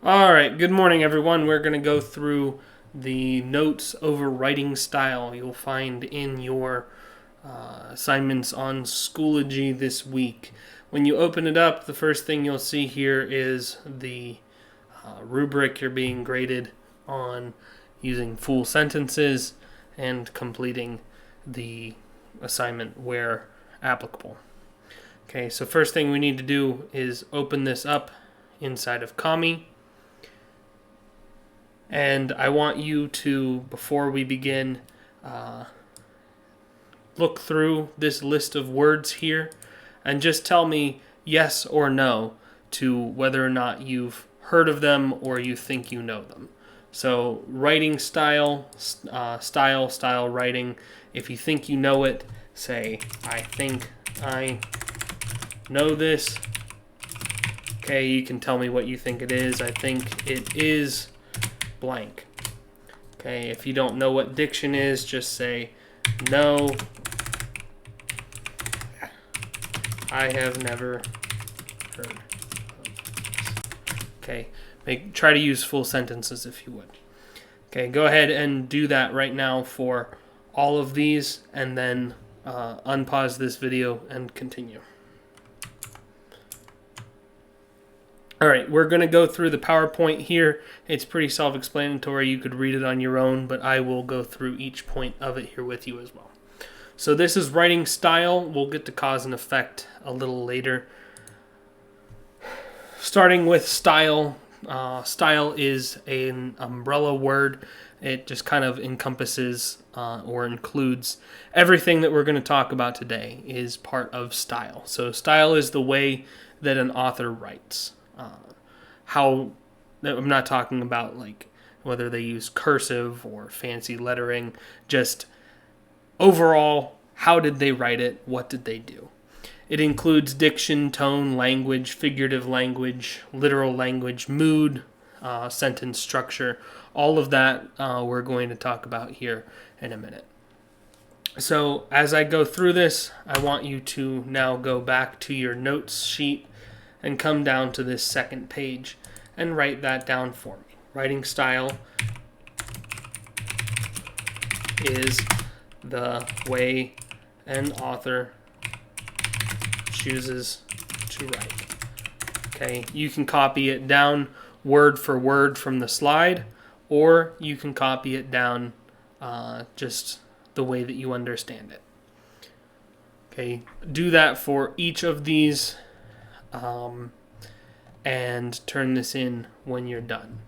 All right, good morning, everyone. We're going to go through the notes over writing style you'll find in your assignments on Schoology this week. When you open it up, the first thing you'll see here is the rubric you're being graded on using full sentences and completing the assignment where applicable. Okay, so first thing we need to do is open this up inside of Kami. And I want you to, before we begin, look through this list of words here and just tell me yes or no to whether or not you've heard of them or you think you know them. So writing style, style writing. If you think you know it, say, I think I know this. Okay, you can tell me what you think it is. I think it is blank. Okay, if you don't know what diction is, just say, no, I have never heard of this. Okay, try to use full sentences if you would. Okay, go ahead and do that right now for all of these, and then unpause this video and continue. All right, we're going to go through the PowerPoint here. It's pretty self-explanatory. You could read it on your own, but I will go through each point of it here with you as well. So this is writing style. We'll get to cause and effect a little later. Starting with style. Style is an umbrella word. It just kind of encompasses or includes everything that we're going to talk about today is part of style. So style is the way that an author writes. I'm not talking about like whether they use cursive or fancy lettering, just overall, how did they write it? What did they do? It includes diction, tone, language, figurative language, literal language, mood, sentence structure. All of that we're going to talk about here in a minute. So as I go through this, I want you to now go back to your notes sheet and come down to this second page and write that down for me. Writing style is the way an author chooses to write. Okay, you can copy it down word for word from the slide, or you can copy it down just the way that you understand it. Okay, do that for each of these and turn this in when you're done.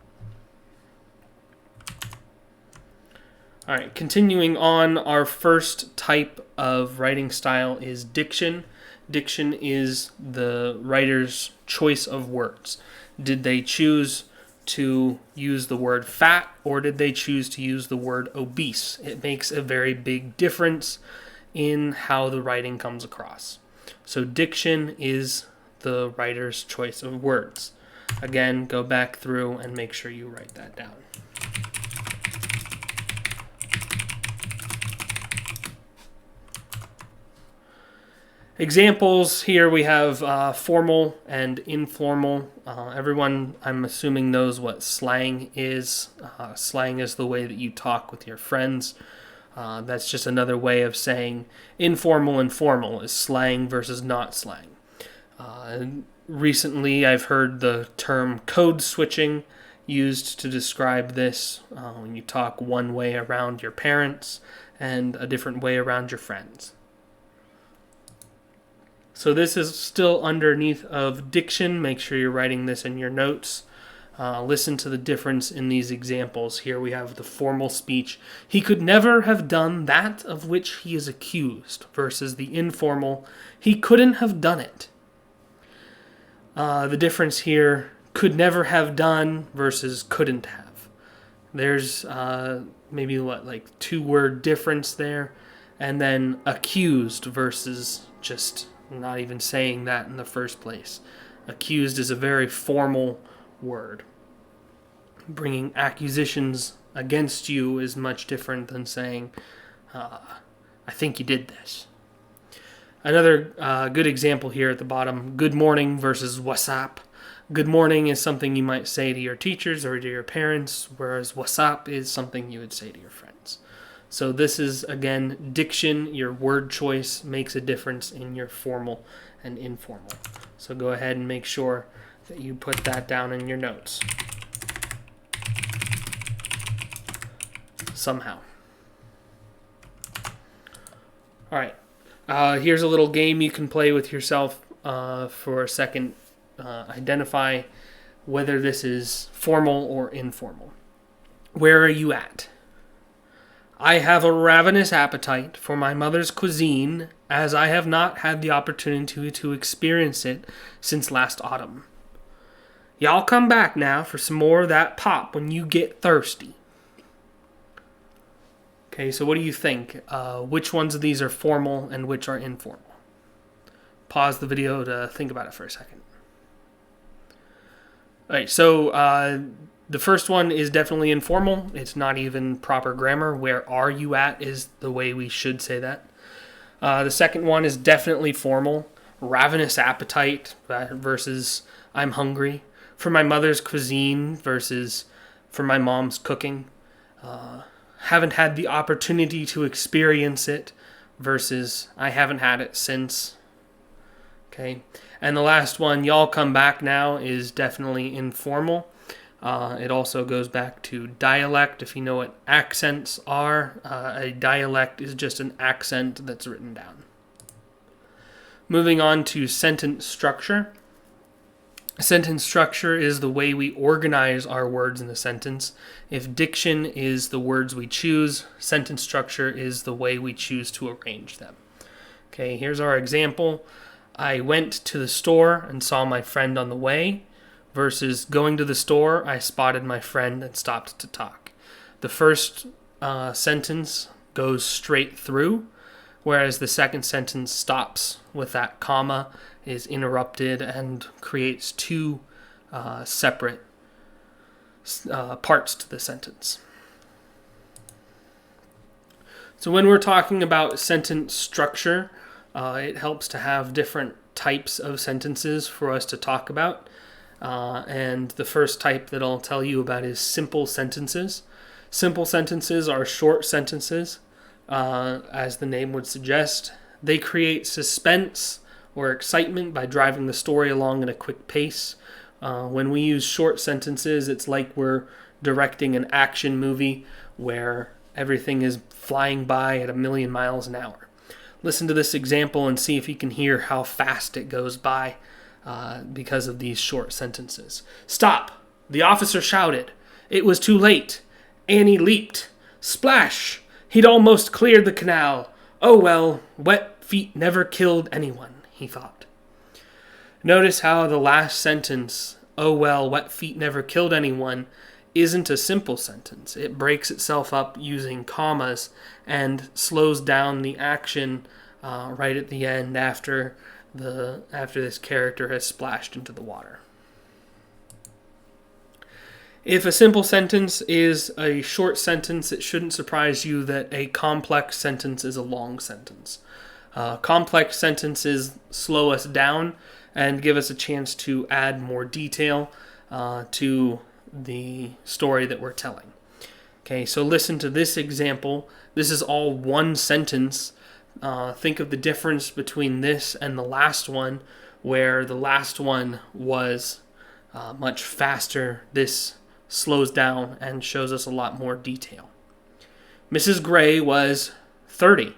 All right, continuing on, our first type of writing style is diction. Diction is the writer's choice of words. Did they choose to use the word fat, or did they choose to use the word obese? It makes a very big difference in how the writing comes across. So diction is the writer's choice of words. Again, go back through and make sure you write that down. Examples here we have formal and informal. Everyone, I'm assuming, knows what slang is. Slang is the way that you talk with your friends. That's just another way of saying informal and formal is slang versus not slang. Recently, I've heard the term code switching used to describe this when you talk one way around your parents and a different way around your friends. So this is still underneath of diction. Make sure you're writing this in your notes. Listen to the difference in these examples. Here we have the formal speech. He could never have done that of which he is accused, versus the informal. He couldn't have done it. The difference here, could never have done versus couldn't have. There's maybe like 2-word difference there. And then accused versus just not even saying that in the first place. Accused is a very formal word. Bringing accusations against you is much different than saying, I think you did this. Another good example here at the bottom, good morning versus what's up. Good morning is something you might say to your teachers or to your parents, whereas what's up is something you would say to your friends. So this is, again, diction. Your word choice makes a difference in your formal and informal. So go ahead and make sure that you put that down in your notes somehow. All right. Here's a little game you can play with yourself for a second. Identify whether this is formal or informal. Where are you at? I have a ravenous appetite for my mother's cuisine, as I have not had the opportunity to experience it since last autumn. Y'all come back now for some more of that pop when you get thirsty. Okay, so what do you think? Which ones of these are formal and which are informal? Pause the video to think about it for a second. All right, so the first one is definitely informal. It's not even proper grammar. Where are you at is the way we should say that. The second one is definitely formal. Ravenous appetite versus I'm hungry. For my mother's cuisine versus for my mom's cooking. Haven't had the opportunity to experience it versus I haven't had it since. Okay. And the last one, y'all come back now, is definitely informal. It also goes back to dialect. If you know what accents are, a dialect is just an accent that's written down. Moving on to sentence structure. Sentence structure is the way we organize our words in a sentence. If diction is the words we choose, sentence structure is the way we choose to arrange them. Okay, here's our example. I went to the store and saw my friend on the way, versus going to the store, I spotted my friend and stopped to talk. The first sentence goes straight through, whereas the second sentence stops with that comma, is interrupted, and creates two separate parts to the sentence. So when we're talking about sentence structure, it helps to have different types of sentences for us to talk about. And the first type that I'll tell you about is simple sentences. Simple sentences are short sentences, as the name would suggest. They create suspense or excitement by driving the story along at a quick pace. When we use short sentences, it's like we're directing an action movie where everything is flying by at 1,000,000 miles an hour. Listen to this example and see if you can hear how fast it goes by because of these short sentences. Stop! The officer shouted. It was too late. Annie leaped. Splash! He'd almost cleared the canal. Oh well, wet feet never killed anyone, he thought. Notice how the last sentence, oh well, wet feet never killed anyone, isn't a simple sentence. It breaks itself up using commas and slows down the action right at the end after this character has splashed into the water. If a simple sentence is a short sentence, it shouldn't surprise you that a complex sentence is a long sentence. Complex sentences slow us down and give us a chance to add more detail to the story that we're telling. Okay, so listen to this example. This is all one sentence. Think of the difference between this and the last one, where the last one was much faster. This slows down and shows us a lot more detail. Mrs. Gray was 30,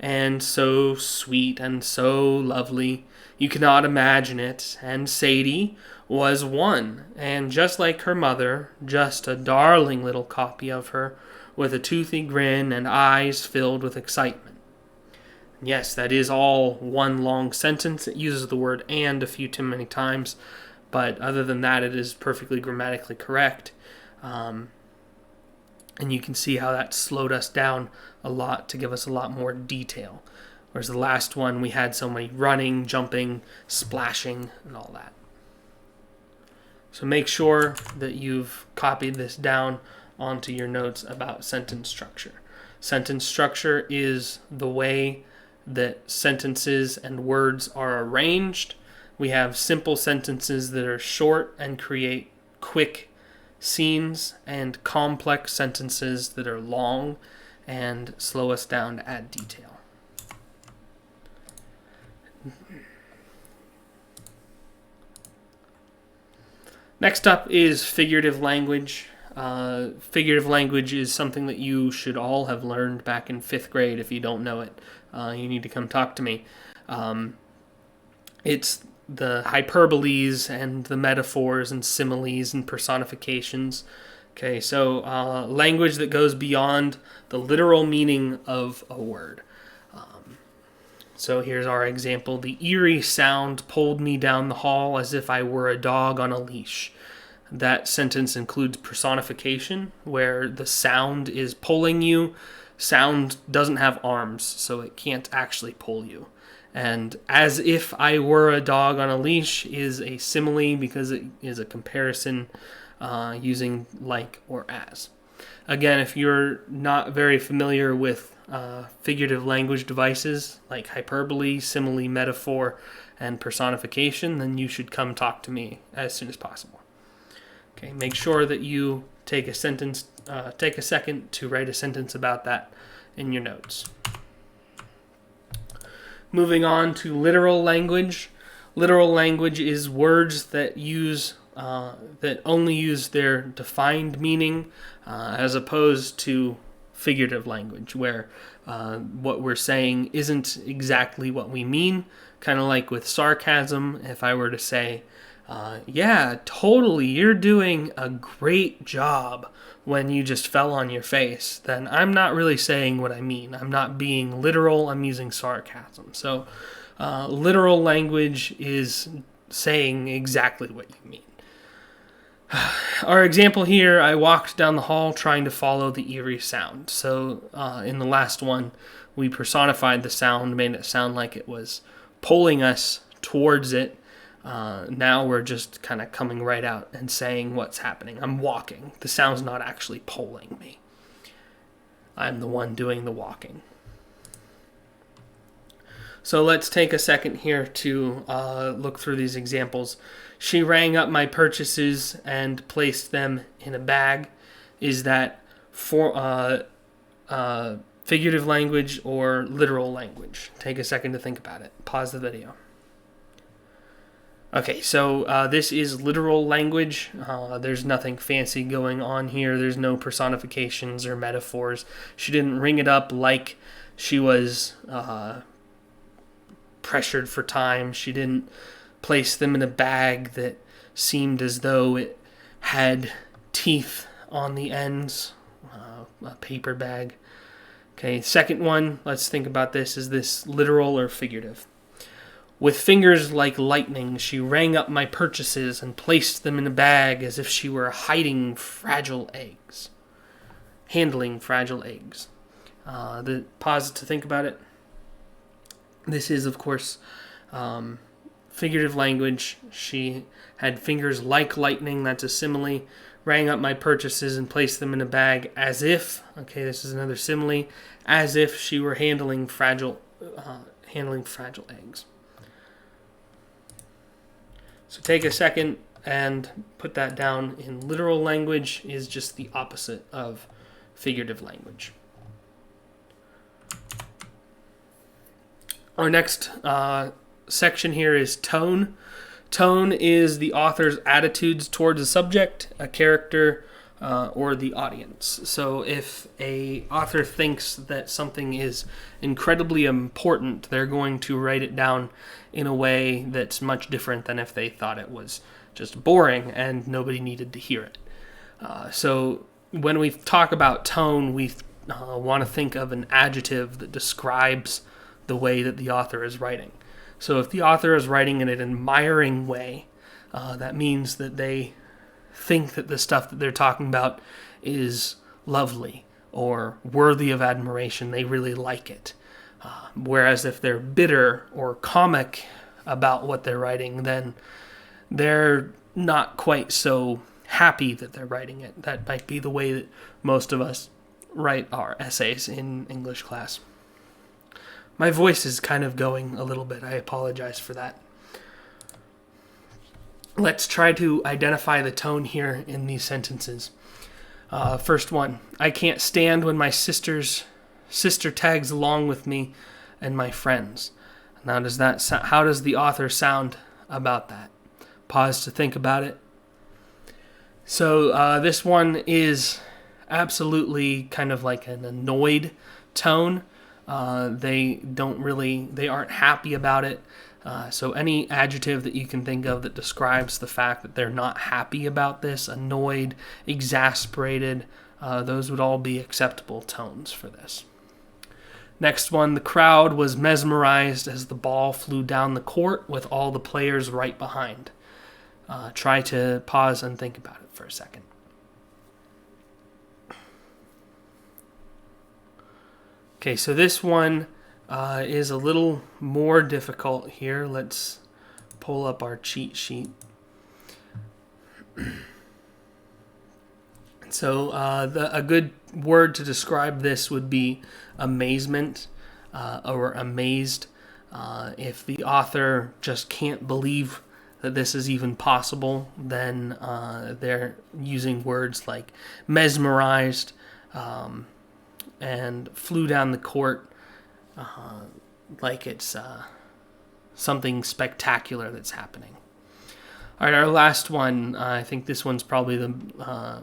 and so sweet and so lovely, you cannot imagine it. And Sadie was 1, and just like her mother, just a darling little copy of her, with a toothy grin and eyes filled with excitement. Yes, that is all one long sentence. It uses the word "and" a few too many times, but other than that, it is perfectly grammatically correct. And you can see how that slowed us down a lot to give us a lot more detail. Whereas the last one, we had so many running, jumping, splashing, and all that. So make sure that you've copied this down onto your notes about sentence structure. Sentence structure is the way that sentences and words are arranged. We have simple sentences that are short and create quick scenes, and complex sentences that are long and slow us down to add detail. Next up is figurative language. Figurative language is something that you should all have learned back in 5th grade. If you don't know it, you need to come talk to me. It's the hyperboles and the metaphors and similes and personifications. Okay, so language that goes beyond the literal meaning of a word. So here's our example. The eerie sound pulled me down the hall as if I were a dog on a leash. That sentence includes personification, where the sound is pulling you. Sound doesn't have arms, so it can't actually pull you. And as if I were a dog on a leash is a simile because it is a comparison using like or as. Again, if you're not very familiar with figurative language devices like hyperbole, simile, metaphor, and personification, then you should come talk to me as soon as possible. Okay, make sure that you take a second to write a sentence about that in your notes. Moving on to literal language. Literal language is words that only use their defined meaning, as opposed to figurative language, where what we're saying isn't exactly what we mean. Kind of like with sarcasm, if I were to say, yeah, totally, you're doing a great job when you just fell on your face, then I'm not really saying what I mean. I'm not being literal, I'm using sarcasm. So literal language is saying exactly what you mean. Our example here, I walked down the hall trying to follow the eerie sound. So in the last one, we personified the sound, made it sound like it was pulling us towards it. Now we're just kind of coming right out and saying what's happening. I'm walking. The sound's not actually pulling me. I'm the one doing the walking. So let's take a second here to look through these examples. She rang up my purchases and placed them in a bag. Is that for figurative language or literal language? Take a second to think about it. Pause the video. Okay, so this is literal language. There's nothing fancy going on here. There's no personifications or metaphors. She didn't ring it up like she was pressured for time. She didn't place them in a bag that seemed as though it had teeth on the ends, a paper bag. Okay, second one, let's think about this. Is this literal or figurative? With fingers like lightning, she rang up my purchases and placed them in a bag as if she were handling fragile eggs. The pause to think about it. This is, of course, figurative language. She had fingers like lightning, that's a simile. Rang up my purchases and placed them in a bag as if, okay, this is another simile, as if she were handling fragile eggs. So take a second and put that down. In literal language is just the opposite of figurative language. Our next section here is tone. Tone is the author's attitudes towards a subject, a character, or the audience. So if a author thinks that something is incredibly important, they're going to write it down in a way that's much different than if they thought it was just boring and nobody needed to hear it. So when we talk about tone, we want to think of an adjective that describes the way that the author is writing. So if the author is writing in an admiring way, that means that they think that the stuff that they're talking about is lovely or worthy of admiration. They really like it. Whereas if they're bitter or comic about what they're writing, then they're not quite so happy that they're writing it. That might be the way that most of us write our essays in English class. My voice is kind of going a little bit. I apologize for that. Let's try to identify the tone here in these sentences. First one, I can't stand when my sister tags along with me and my friends. Now, how does the author sound about that? Pause to think about it. So this one is absolutely kind of like an annoyed tone. They aren't happy about it. So any adjective that you can think of that describes the fact that they're not happy about this, annoyed, exasperated, those would all be acceptable tones for this. Next one, the crowd was mesmerized as the ball flew down the court with all the players right behind. Try to pause and think about it for a second. Okay, so this one is a little more difficult here. Let's pull up our cheat sheet. So a good word to describe this would be amazement or amazed. If the author just can't believe that this is even possible, then they're using words like mesmerized and flew down the court like it's something spectacular that's happening. All right, our last one. I think this one's probably the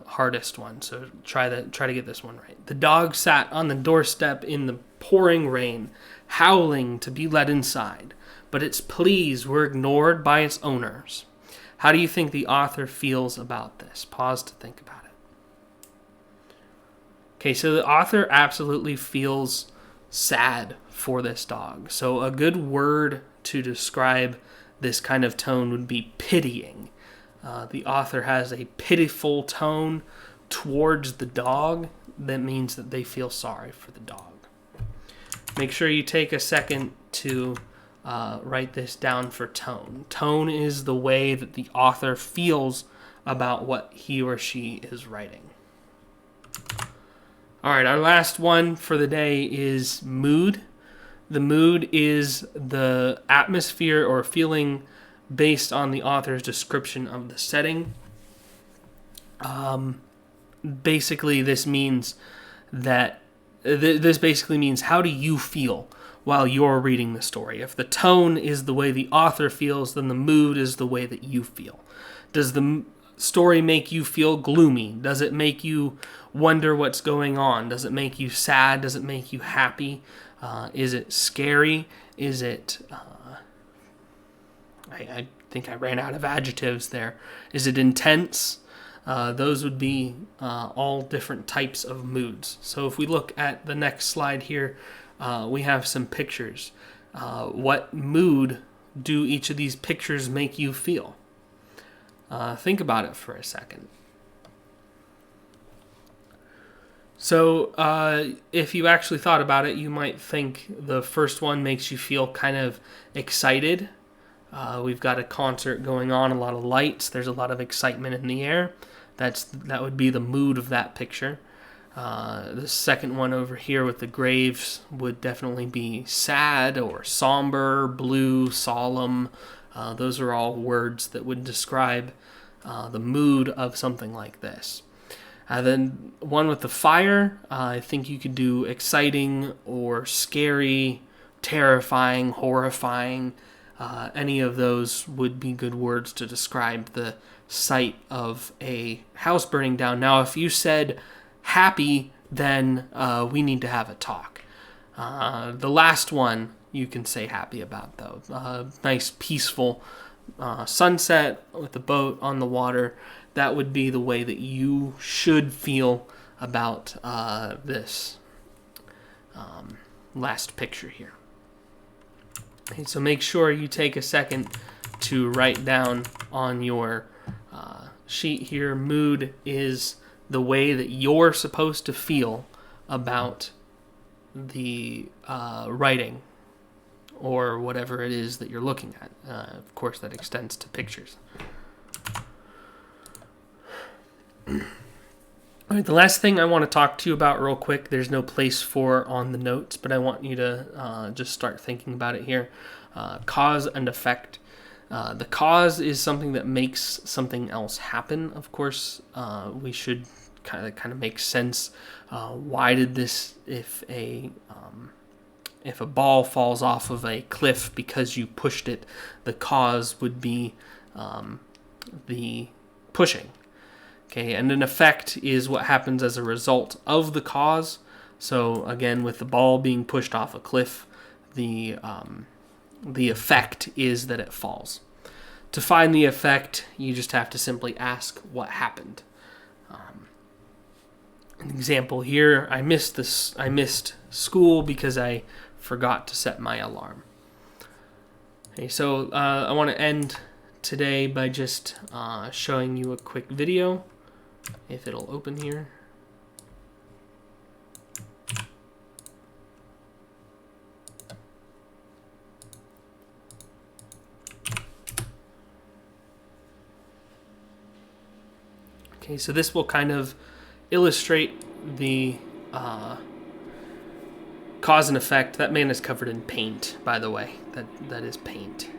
hardest one. So try to get this one right. The dog sat on the doorstep in the pouring rain, howling to be let inside, but its pleas were ignored by its owners. How do you think the author feels about this? Pause to think about it. Okay, so the author absolutely feels sad for this dog. So a good word to describe this kind of tone would be pitying. The author has a pitiful tone towards the dog. That means that they feel sorry for the dog. Make sure you take a second to write this down for tone. Tone is the way that the author feels about what he or she is writing. All right, our last one for the day is mood. The mood is the atmosphere or feeling based on the author's description of the setting. Basically, this means that this basically means how do you feel while you're reading the story. If the tone is the way the author feels, then the mood is the way that you feel. Does the story make you feel gloomy? Does it make you wonder what's going on? Does it make you sad? Does it make you happy? Is it scary? Is it... I think I ran out of adjectives there. Is it intense? Those would be all different types of moods. So if we look at the next slide here, we have some pictures. What mood do each of these pictures make you feel? Think about it for a second. So if you actually thought about it, you might think the first one makes you feel kind of excited. We've got a concert going on, a lot of lights, there's a lot of excitement in the air. That would be the mood of that picture. The second one over here with the graves would definitely be sad or somber, blue, solemn. Those are all words that would describe the mood of something like this. Then one with the fire, I think you could do exciting or scary, terrifying, horrifying. Any of those would be good words to describe the sight of a house burning down. Now, if you said happy, then we need to have a talk. The last one you can say happy about, though. Nice, peaceful sunset with the boat on the water. That would be the way that you should feel about this last picture here. Okay, so make sure you take a second to write down on your sheet here. Mood is the way that you're supposed to feel about the writing or whatever it is that you're looking at. Of course, that extends to pictures. All right, the last thing I want to talk to you about real quick, there's no place for on the notes, but I want you to just start thinking about it here. Cause and effect. The cause is something that makes something else happen. Of course, we should kind of make sense. Why did this? If a ball falls off of a cliff because you pushed it, the cause would be the pushing. Okay, and an effect is what happens as a result of the cause. So again, with the ball being pushed off a cliff, the effect is that it falls. To find the effect, you just have to simply ask what happened. An example here: I missed school because I forgot to set my alarm. Okay, so I want to end today by just showing you a quick video, if it'll open here. Okay, so this will kind of illustrate the cause and effect. That man is covered in paint, by the way. That is paint.